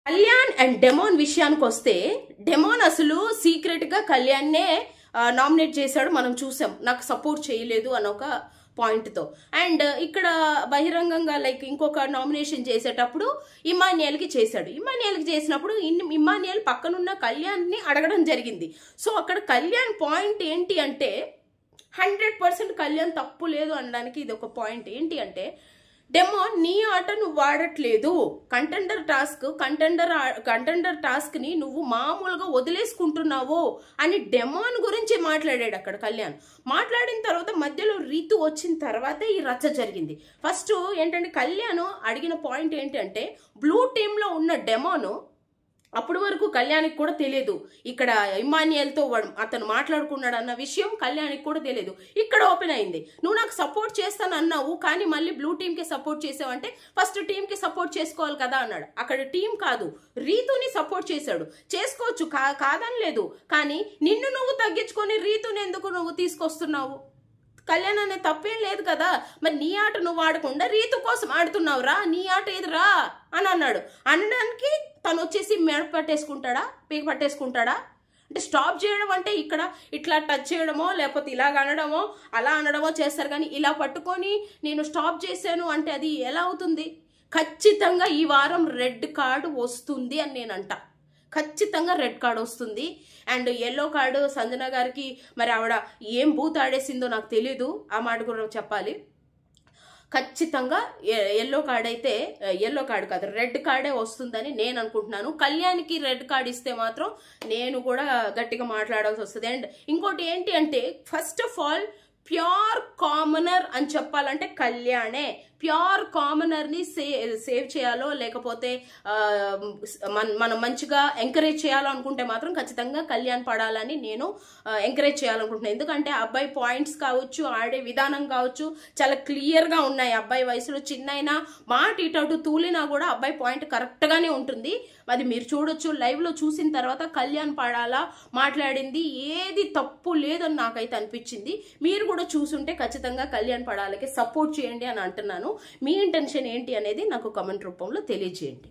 Kalyan and demon విషయానికి వస్తే demon అసలు సీక్రెట్ గా కళ్యాణ్నే నామినేట్ చేశాడు. మనం చూసాం, నాకు సపోర్ట్ చేయలేదు అని ఒక పాయింట్ తో. అండ్ ఇక్కడ బహిరంగంగా లైక్ ఇంకొక నామినేషన్ చేసేటప్పుడు ఇమాన్యుయల్ కి చేశాడు. ఇమాన్యుయల్ కి చేసినప్పుడు ఇమాన్యుయల్ పక్కనున్న కళ్యాణ్ ని అడగడం జరిగింది. సో అక్కడ కళ్యాణ్ పాయింట్ ఏంటి అంటే 100% కళ్యాణ్ తప్పు లేదు అనడానికి ఇది ఒక పాయింట్. ఏంటి అంటే డెమోన్ నీ ఆట నువ్వు వాడట్లేదు, కంటెండర్ టాస్క్ ని నువ్వు మామూలుగా వదిలేసుకుంటున్నావు అని డెమోన్ గురించి మాట్లాడాడు అక్కడ కళ్యాణ్. మాట్లాడిన తర్వాత మధ్యలో రీతు వచ్చిన తర్వాతే ఈ రచ్చ జరిగింది. ఫస్ట్ ఏంటంటే కళ్యాణ్ అడిగిన పాయింట్ ఏంటంటే బ్లూ టీమ్ లో ఉన్న డెమోను అప్పటి వరకు కళ్యాణ్కి కూడా తెలియదు ఇక్కడ ఇమాన్యుయల్తో అతను మాట్లాడుకున్నాడు అన్న విషయం కళ్యాణ్కి కూడా తెలియదు. ఇక్కడ ఓపెన్ అయింది, నువ్వు నాకు సపోర్ట్ చేస్తాను అన్నావు కానీ మళ్ళీ బ్లూ టీంకి సపోర్ట్ చేసావంటే ఫస్ట్ టీంకి సపోర్ట్ చేసుకోవాలి కదా అన్నాడు. అక్కడ టీం కాదు, రీతుని సపోర్ట్ చేశాడు. చేసుకోవచ్చు, కాదని లేదు, కానీ నిన్ను నువ్వు తగ్గించుకొని రీతుని ఎందుకు నువ్వు తీసుకొస్తున్నావు? కళ్యాణ్ అనే తప్పేం లేదు కదా, మరి నీ ఆట నువ్వు ఆడకుండా రీతు కోసం ఆడుతున్నావు రా, నీ ఆట ఎదురా అని అన్నాడు. అనడానికి తను వచ్చేసి మెడ పట్టేసుకుంటాడా, పీక పట్టేసుకుంటాడా? అంటే స్టాప్ చేయడం అంటే ఇక్కడ ఇట్లా టచ్ చేయడమో లేకపోతే ఇలాగ అనడమో అలా అనడమో చేస్తారు, కానీ ఇలా పట్టుకొని నేను స్టాప్ చేశాను అంటే అది ఎలా అవుతుంది? ఖచ్చితంగా ఈ వారం రెడ్ కార్డు వస్తుంది అని నేను అంటా. ఖచ్చితంగా రెడ్ కార్డ్ వస్తుంది. అండ్ ఎల్లో కార్డు సంజన గారికి మరి ఆవిడ ఏం బూత్ ఆడేసిందో నాకు తెలీదు, ఆ మాట కూడా చెప్పాలి. ఖచ్చితంగా ఎల్లో కార్డ్ కాదు రెడ్ కార్డే వస్తుందని నేను అనుకుంటున్నాను. కళ్యాణ్కి రెడ్ కార్డ్ ఇస్తే మాత్రం నేను కూడా గట్టిగా మాట్లాడాల్సి వస్తుంది. అండ్ ఇంకోటి ఏంటి అంటే first of all pure commoner అని చెప్పాలంటే కళ్యాణే. ప్యూర్ కామనర్ ని సేవ్ చేయాలో లేకపోతే మనం మంచిగా ఎంకరేజ్ చేయాలో అనుకుంటే మాత్రం ఖచ్చితంగా కళ్యాణ్ పడాలని నేను ఎంకరేజ్ చేయాలనుకుంటున్నాను. ఎందుకంటే అబ్బాయి పాయింట్స్ కావచ్చు, ఆడే విధానం కావచ్చు చాలా క్లియర్ గా ఉన్నాయి. అబ్బాయి వయసులో చిన్నైనా మాట ఇటు తూలినా కూడా అబ్బాయి పాయింట్ కరెక్ట్ గానే ఉంటుంది. అది మీరు చూడొచ్చు, లైవ్ లో చూసిన తర్వాత కళ్యాణ్ పడాలా మాట్లాడింది ఏది తప్పు లేదని నాకైతే అనిపించింది. మీరు కూడా చూసుంటే ఖచ్చితంగా కళ్యాణ్ పడాలకి సపోర్ట్ చేయండి అని అంటున్నాను. మీ ఇంటెన్షన్ ఏంటి అనేది నాకు కామెంట్ రూపంలో తెలియజేయండి.